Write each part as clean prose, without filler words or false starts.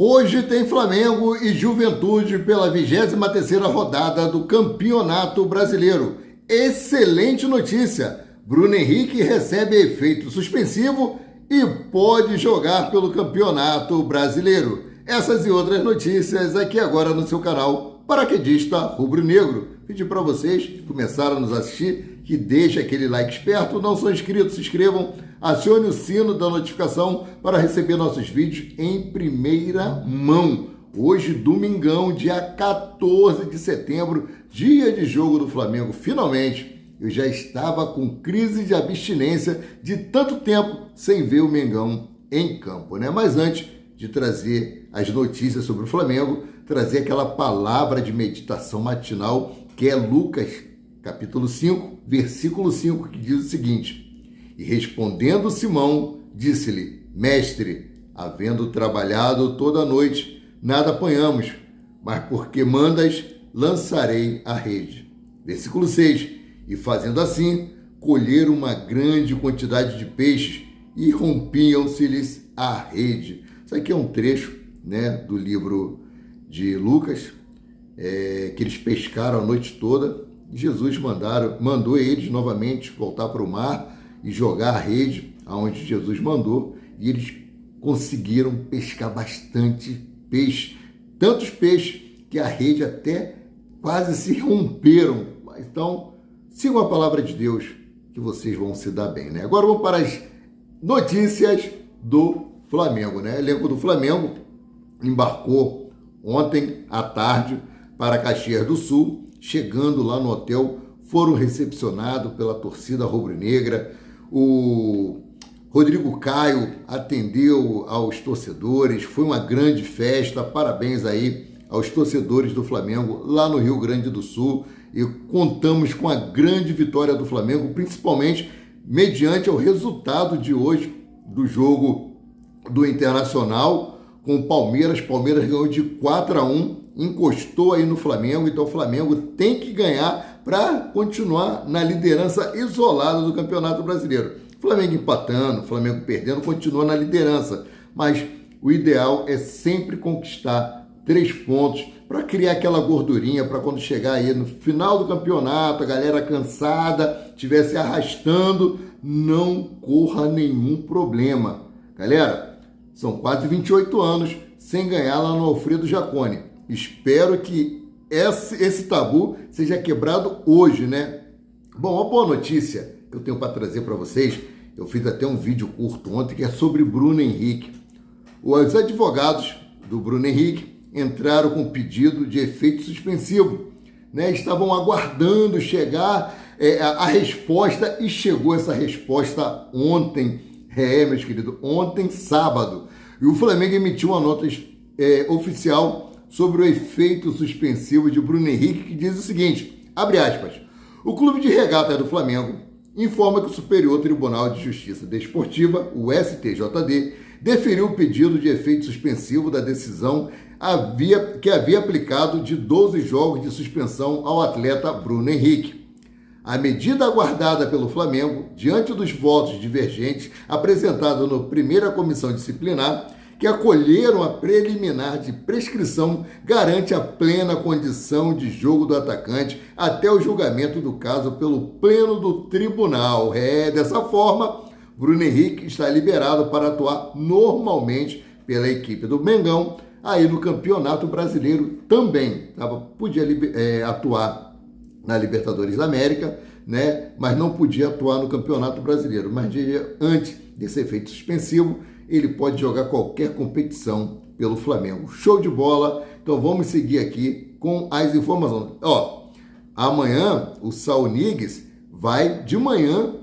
Hoje tem Flamengo e Juventude pela 23ª rodada do Campeonato Brasileiro. Excelente notícia! Bruno Henrique recebe efeito suspensivo e pode jogar pelo Campeonato Brasileiro. Essas e outras notícias aqui agora no seu canal Paraquedista Rubro-Negro. Pedir para vocês que começaram a nos assistir que deixem aquele like esperto, não são inscritos, se inscrevam, acione o sino da notificação para receber nossos vídeos em primeira mão. Hoje, domingão, dia 14 de setembro, dia de jogo do Flamengo. Finalmente, eu já estava com crise de abstinência de tanto tempo sem ver o Mengão em campo, né? Mas antes de trazer as notícias sobre o Flamengo, trazer aquela palavra de meditação matinal que é Lucas, capítulo 5, versículo 5, que diz o seguinte: E respondendo Simão, disse-lhe: Mestre, havendo trabalhado toda a noite, nada apanhamos, mas porque mandas, lançarei a rede. Versículo 6, e fazendo assim, colheram uma grande quantidade de peixes e rompiam-se-lhes a rede. Isso aqui é um trecho, né, do livro de Lucas, que eles pescaram a noite toda. Jesus mandou eles novamente voltar para o mar e jogar a rede aonde Jesus mandou, e eles conseguiram pescar bastante peixe, tantos peixes que a rede até quase se romperam. Então, sigam a palavra de Deus que vocês vão se dar bem, né? Agora vamos para as notícias do Flamengo, né? O elenco do Flamengo embarcou ontem à tarde para Caxias do Sul. Chegando lá no hotel, foram recepcionados pela torcida rubro-negra. O Rodrigo Caio atendeu aos torcedores, foi uma grande festa. Parabéns aí aos torcedores do Flamengo lá no Rio Grande do Sul. E contamos com a grande vitória do Flamengo, principalmente mediante o resultado de hoje do jogo do Internacional com o Palmeiras. Palmeiras ganhou de 4-1, encostou aí no Flamengo, então o Flamengo tem que ganhar para continuar na liderança isolada do Campeonato Brasileiro. Flamengo empatando, Flamengo perdendo, continua na liderança, mas o ideal é sempre conquistar 3 pontos para criar aquela gordurinha, para quando chegar aí no final do campeonato, a galera cansada, estiver se arrastando, não corra nenhum problema. Galera, são quase 28 anos sem ganhar lá no Alfredo Jaconi. Espero que esse tabu seja quebrado hoje, né? Bom, uma boa notícia que eu tenho para trazer para vocês, eu fiz até um vídeo curto ontem, que é sobre Bruno Henrique. Os advogados do Bruno Henrique entraram com pedido de efeito suspensivo, né? Estavam aguardando chegar a resposta, e chegou essa resposta ontem, meus queridos, ontem sábado. E o Flamengo emitiu uma nota oficial sobre o efeito suspensivo de Bruno Henrique, que diz o seguinte, abre aspas: o Clube de Regata do Flamengo informa que o Superior Tribunal de Justiça Desportiva, o STJD, deferiu o pedido de efeito suspensivo da decisão que havia aplicado de 12 jogos de suspensão ao atleta Bruno Henrique. A medida aguardada pelo Flamengo, diante dos votos divergentes apresentados na primeira comissão disciplinar, que acolheram a preliminar de prescrição, garante a plena condição de jogo do atacante até o julgamento do caso pelo pleno do tribunal. Dessa forma, Bruno Henrique está liberado para atuar normalmente pela equipe do Mengão, aí no Campeonato Brasileiro também. Podia atuar na Libertadores da América, né? Mas não podia atuar no Campeonato Brasileiro. Mas antes desse efeito suspensivo, ele pode jogar qualquer competição pelo Flamengo. Show de bola! Então vamos seguir aqui com as informações. Amanhã o Saul Niguez vai de manhã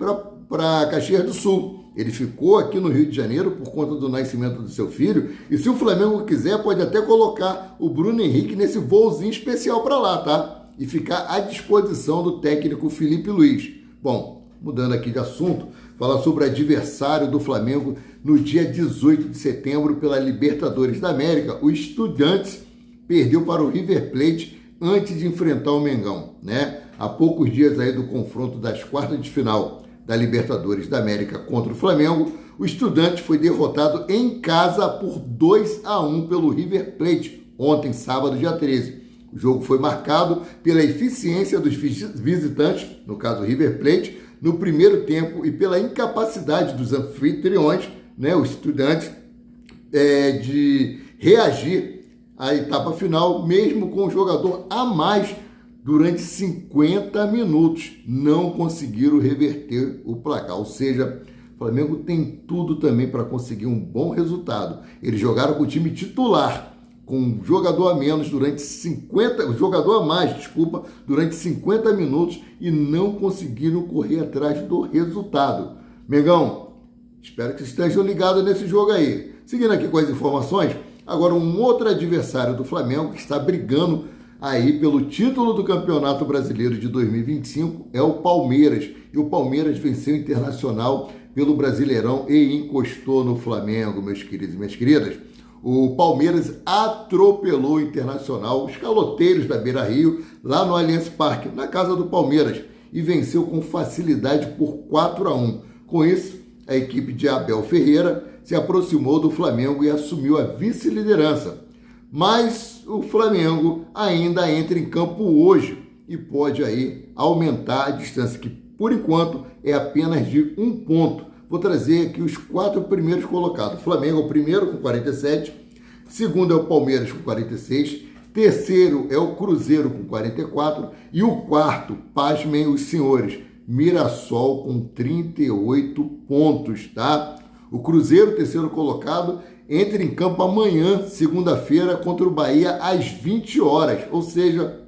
para Caxias do Sul. Ele ficou aqui no Rio de Janeiro por conta do nascimento do seu filho, e se o Flamengo quiser, pode até colocar o Bruno Henrique nesse voozinho especial para lá, tá? E ficar à disposição do técnico Felipe Luiz. Bom, mudando aqui de assunto, falar sobre o adversário do Flamengo no dia 18 de setembro pela Libertadores da América. O Estudiantes perdeu para o River Plate antes de enfrentar o Mengão, né? Há poucos dias aí do confronto das quartas de final da Libertadores da América contra o Flamengo, o Estudante foi derrotado em casa por 2-1 pelo River Plate, ontem, sábado, dia 13. O jogo foi marcado pela eficiência dos visitantes, no caso River Plate, no primeiro tempo e pela incapacidade dos anfitriões, né, os Estudantes, de reagir à etapa final, mesmo com o jogador a mais durante 50 minutos. Não conseguiram reverter o placar, ou seja, o Flamengo tem tudo também para conseguir um bom resultado. Eles jogaram com o time titular, com um jogador a menos durante 50, o jogador a mais, desculpa, durante 50 minutos e não conseguiram correr atrás do resultado. Mengão, espero que estejam ligados nesse jogo aí. Seguindo aqui com as informações, agora um outro adversário do Flamengo que está brigando aí pelo título do Campeonato Brasileiro de 2025 é o Palmeiras. E o Palmeiras venceu o Internacional pelo Brasileirão e encostou no Flamengo, meus queridos e minhas queridas. O Palmeiras atropelou o Internacional, os caloteiros da Beira-Rio, lá no Allianz Parque, na casa do Palmeiras, e venceu com facilidade por 4-1. Com isso, a equipe de Abel Ferreira se aproximou do Flamengo e assumiu a vice-liderança. Mas o Flamengo ainda entra em campo hoje e pode aí aumentar a distância, que por enquanto é apenas de 1 ponto. Vou trazer aqui os 4 primeiros colocados. O Flamengo é o primeiro com 47, segundo é o Palmeiras com 46, terceiro é o Cruzeiro com 44 e o quarto, pasmem os senhores, Mirassol com 38 pontos, tá? O Cruzeiro, terceiro colocado, entra em campo amanhã, segunda-feira, contra o Bahia às 20 horas. Ou seja,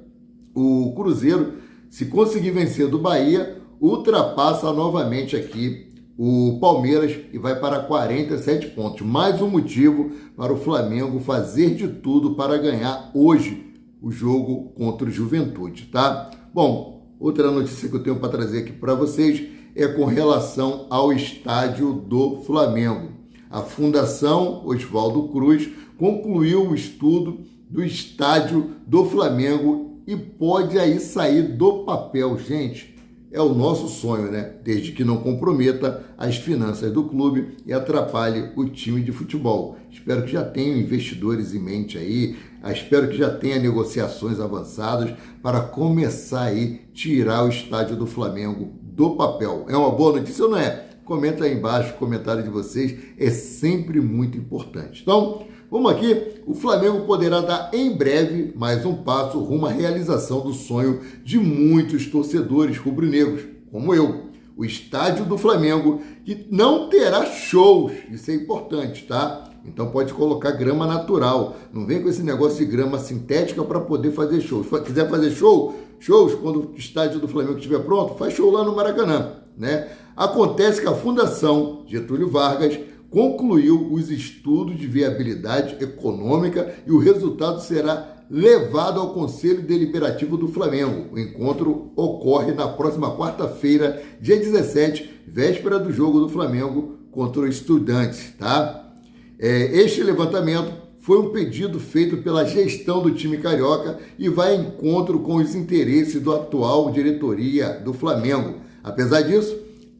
o Cruzeiro, se conseguir vencer do Bahia, ultrapassa novamente aqui o Palmeiras e vai para 47 pontos. Mais um motivo para o Flamengo fazer de tudo para ganhar hoje o jogo contra o Juventude, tá? Bom, outra notícia que eu tenho para trazer aqui para vocês é com relação ao estádio do Flamengo. A Fundação Oswaldo Cruz concluiu o estudo do estádio do Flamengo e pode aí sair do papel, gente. É o nosso sonho, né? Desde que não comprometa as finanças do clube e atrapalhe o time de futebol. Espero que já tenham investidores em mente aí, espero que já tenha negociações avançadas para começar aí tirar o estádio do Flamengo do papel. É uma boa notícia ou não é? Comenta aí embaixo, o comentário de vocês é sempre muito importante. Então, vamos aqui, o Flamengo poderá dar em breve mais um passo rumo à realização do sonho de muitos torcedores rubro-negros, como eu. O estádio do Flamengo, que não terá shows, isso é importante, tá? Então pode colocar grama natural, não vem com esse negócio de grama sintética para poder fazer shows. Se quiser fazer shows, quando o estádio do Flamengo estiver pronto, faz show lá no Maracanã, né? Acontece que a Fundação Getúlio Vargas concluiu os estudos de viabilidade econômica e o resultado será levado ao Conselho Deliberativo do Flamengo. O encontro ocorre na próxima quarta-feira, dia 17, véspera do jogo do Flamengo contra o Estudiantes, tá? Este levantamento foi um pedido feito pela gestão do time carioca e vai em encontro com os interesses da atual diretoria do Flamengo. Apesar disso,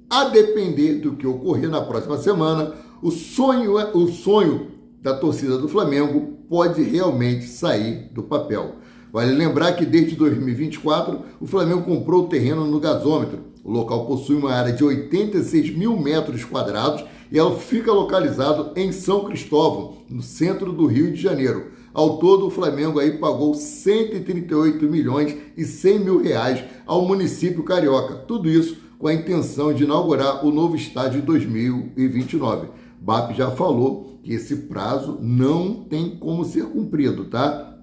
a depender do que ocorrer na próxima semana, o sonho da torcida do Flamengo pode realmente sair do papel. Vale lembrar que desde 2024, o Flamengo comprou o terreno no Gasômetro. O local possui uma área de 86 mil metros quadrados e ela fica localizado em São Cristóvão, no centro do Rio de Janeiro. Ao todo, o Flamengo aí pagou 138 milhões e 100 mil reais ao município carioca. Tudo isso com a intenção de inaugurar o novo estádio em 2029. BAP já falou que esse prazo não tem como ser cumprido, tá?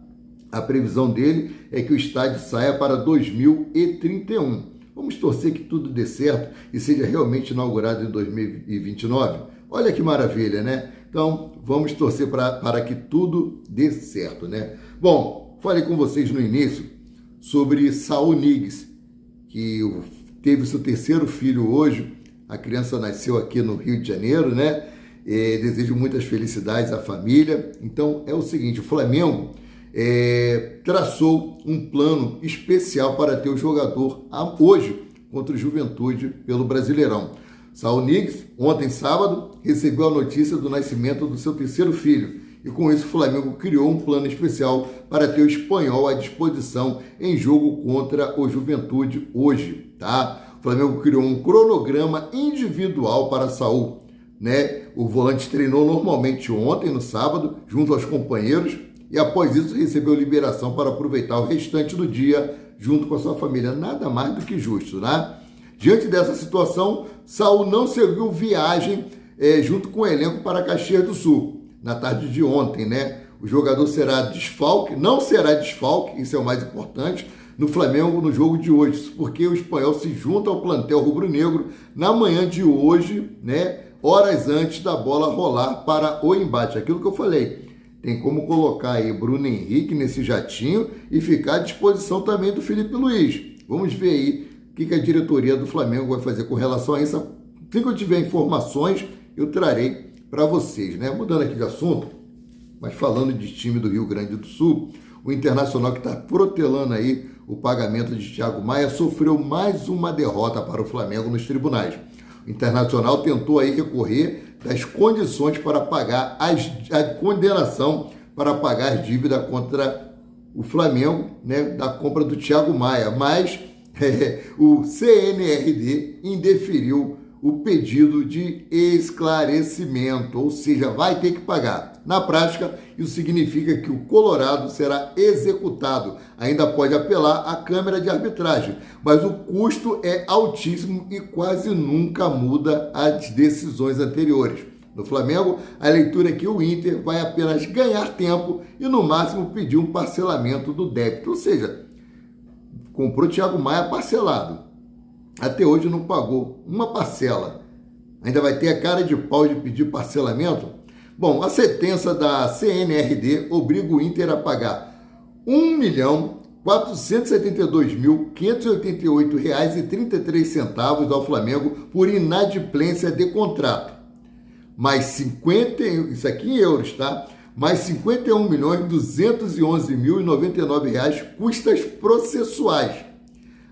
A previsão dele é que o estádio saia para 2031. Vamos torcer que tudo dê certo e seja realmente inaugurado em 2029. Olha que maravilha, né? Então, vamos torcer para que tudo dê certo, né? Bom, falei com vocês no início sobre Saul Nigues, que teve seu terceiro filho hoje. A criança nasceu aqui no Rio de Janeiro, né? Desejo muitas felicidades à família. Então, é o seguinte, o Flamengo traçou um plano especial para ter o jogador hoje contra o Juventude pelo Brasileirão. Saul Niguez, ontem sábado, recebeu a notícia do nascimento do seu terceiro filho e com isso o Flamengo criou um plano especial para ter o espanhol à disposição em jogo contra o Juventude hoje, tá? O Flamengo criou um cronograma individual para Saul, né? O volante treinou normalmente ontem, no sábado, junto aos companheiros e após isso recebeu liberação para aproveitar o restante do dia junto com a sua família. Nada mais do que justo, né? Diante dessa situação, Saul não seguiu viagem junto com o elenco para Caxias do Sul, na tarde de ontem, né? O jogador será desfalque, não será desfalque, isso é o mais importante, no Flamengo no jogo de hoje, porque o espanhol se junta ao plantel rubro-negro na manhã de hoje, né? Horas antes da bola rolar para o embate. Aquilo que eu falei, tem como colocar aí Bruno Henrique nesse jatinho e ficar à disposição também do Felipe Luiz. Vamos ver aí o que a diretoria do Flamengo vai fazer com relação a isso. Assim que eu tiver informações, eu trarei para vocês, né? Mudando aqui de assunto, mas falando de time do Rio Grande do Sul, o Internacional que está protelando aí o pagamento de Thiago Maia sofreu mais uma derrota para o Flamengo nos tribunais. O Internacional tentou aí recorrer das condições para pagar a condenação para pagar as dívidas contra o Flamengo, né, da compra do Thiago Maia, mas o CNRD indeferiu o pedido de esclarecimento, ou seja, vai ter que pagar. Na prática, isso significa que o Colorado será executado. Ainda pode apelar à Câmara de Arbitragem, mas o custo é altíssimo e quase nunca muda as decisões anteriores. No Flamengo, a leitura é que o Inter vai apenas ganhar tempo e, no máximo, pedir um parcelamento do débito. Ou seja, comprou Thiago Maia parcelado. Até hoje não pagou uma parcela. Ainda vai ter a cara de pau de pedir parcelamento? Bom, a sentença da CNRD obriga o Inter a pagar R$ 1.472.588,33 ao Flamengo por inadimplência de contrato. Mais 50, isso aqui em euros, tá? Mais R$ 51.211.099 custas processuais.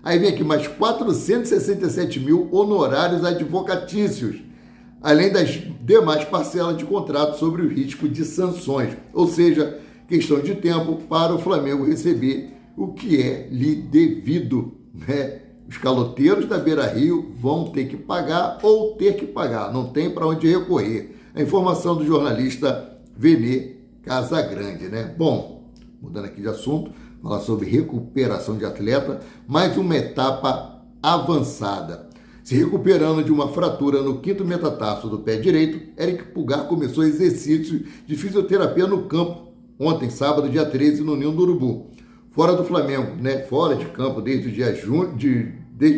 Aí vem aqui mais 467 mil honorários advocatícios, além das demais parcelas de contrato sobre o risco de sanções. Ou seja, questão de tempo para o Flamengo receber o que é lhe devido, né? Os caloteiros da Beira-Rio vão ter que pagar ou ter que pagar, não tem para onde recorrer. A informação do jornalista Vene Casagrande, né? Bom, mudando aqui de assunto, falar sobre recuperação de atleta, mais uma etapa avançada. Se recuperando de uma fratura no quinto metatarso do pé direito, Eric Pulgar começou exercícios de fisioterapia no campo ontem, sábado, dia 13, no Ninho do Urubu. Fora do Flamengo, né? Fora de campo desde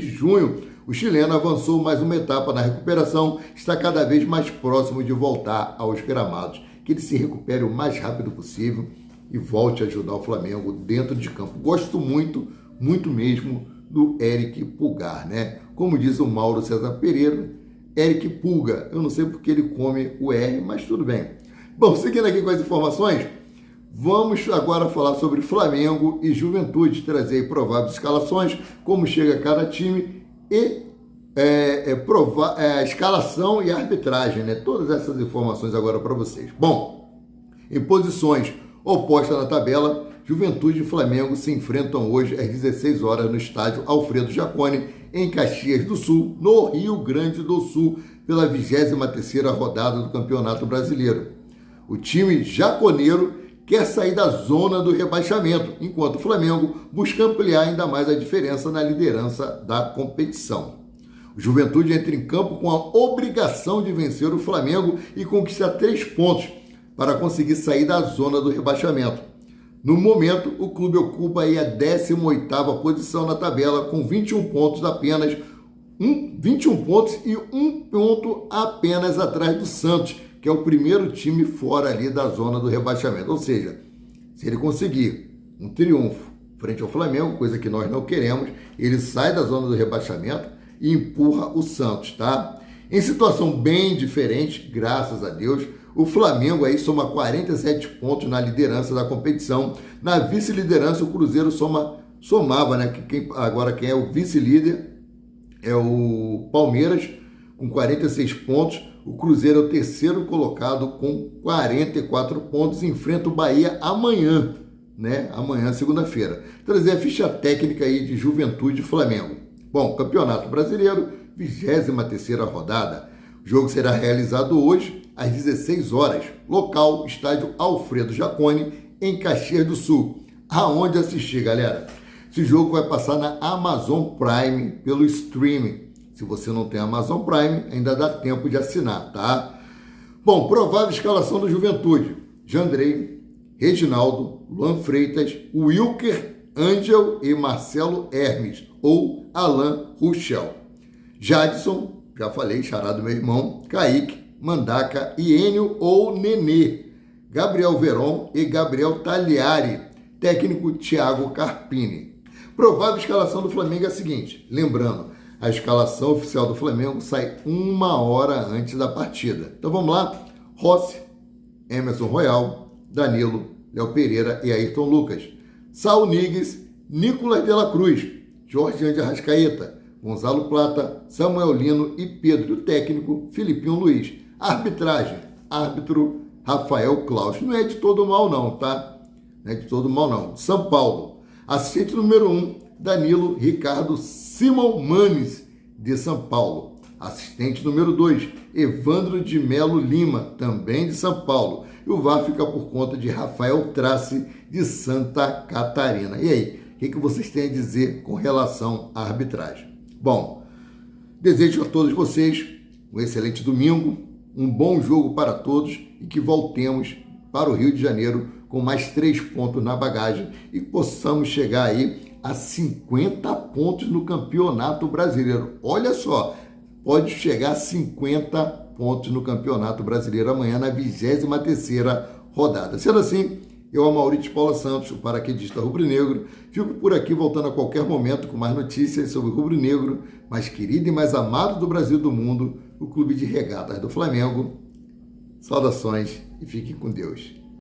junho, o chileno avançou mais uma etapa na recuperação, está cada vez mais próximo de voltar aos gramados. Que ele se recupere o mais rápido possível e volte a ajudar o Flamengo dentro de campo. Gosto muito, muito mesmo do Eric Pulgar, né? Como diz o Mauro César Pereira, Eric Pulga. Eu não sei porque ele come o R, mas tudo bem. Bom, seguindo aqui com as informações, vamos agora falar sobre Flamengo e Juventude, trazer prováveis escalações, como chega cada time e a escalação e a arbitragem, né? Todas essas informações agora para vocês. Bom, em posições opostas na tabela, Juventude e Flamengo se enfrentam hoje às 16 horas no estádio Alfredo Jaconi, em Caxias do Sul, no Rio Grande do Sul, pela 23ª rodada do Campeonato Brasileiro. O time jaconeiro quer sair da zona do rebaixamento, enquanto o Flamengo busca ampliar ainda mais a diferença na liderança da competição. O Juventude entra em campo com a obrigação de vencer o Flamengo e conquistar 3 pontos para conseguir sair da zona do rebaixamento. No momento, o clube ocupa aí a 18ª posição na tabela com 21 pontos apenas, 21 pontos e 1 ponto apenas atrás do Santos, que é o primeiro time fora ali da zona do rebaixamento. Ou seja, se ele conseguir um triunfo frente ao Flamengo, coisa que nós não queremos, ele sai da zona do rebaixamento e empurra o Santos, tá? Em situação bem diferente, graças a Deus, o Flamengo aí soma 47 pontos na liderança da competição. Na vice-liderança, o Cruzeiro somava, né? Agora quem é o vice-líder é o Palmeiras, com 46 pontos. O Cruzeiro é o terceiro colocado com 44 pontos. Enfrenta o Bahia amanhã, né? Amanhã, segunda-feira. Trazer a ficha técnica aí de Juventude e Flamengo. Bom, Campeonato Brasileiro, 23ª rodada. O jogo será realizado hoje às 16 horas. Local, estádio Alfredo Jaconi, em Caxias do Sul. Aonde assistir, galera? Esse jogo vai passar na Amazon Prime pelo streaming. Se você não tem Amazon Prime, ainda dá tempo de assinar, tá? Bom, provável escalação do Juventude. Jandrei, Reginaldo, Luan Freitas, Wilker, Ângel e Marcelo Hermes, ou Alan Ruschel. Jadson, já falei, xará do meu irmão, Kaique, Mandaca, Iênio ou Nenê, Gabriel Veron e Gabriel Tagliari, técnico Thiago Carpini. Provável escalação do Flamengo é a seguinte, lembrando, a escalação oficial do Flamengo sai 1 hora antes da partida. Então vamos lá, Rossi, Emerson Royal, Danilo, Léo Pereira e Ayrton Lucas, Saul Niguez, Nicolas de la Cruz, Jorge de Arrascaeta, Gonzalo Plata, Samuel Lino e Pedro, o técnico Filipinho Luiz. Arbitragem, árbitro Rafael Claus. Não é de todo mal não, tá? Não é de todo mal não. São Paulo, assistente número 1, Danilo Ricardo Simão Manes, de São Paulo. Assistente número 2, Evandro de Melo Lima, também de São Paulo. E o VAR fica por conta de Rafael Trace, de Santa Catarina. E aí, o que vocês têm a dizer com relação à arbitragem? Bom, desejo a todos vocês um excelente domingo, um bom jogo para todos e que voltemos para o Rio de Janeiro com mais 3 pontos na bagagem e possamos chegar aí a 50 pontos no Campeonato Brasileiro. Olha só, pode chegar a 50 pontos no Campeonato Brasileiro amanhã na 23ª rodada. Sendo assim, eu, Amaury de Paula Santos, o paraquedista rubro-negro, fico por aqui voltando a qualquer momento com mais notícias sobre o rubro-negro, mais querido e mais amado do Brasil e do mundo, o Clube de Regatas do Flamengo. Saudações e fiquem com Deus.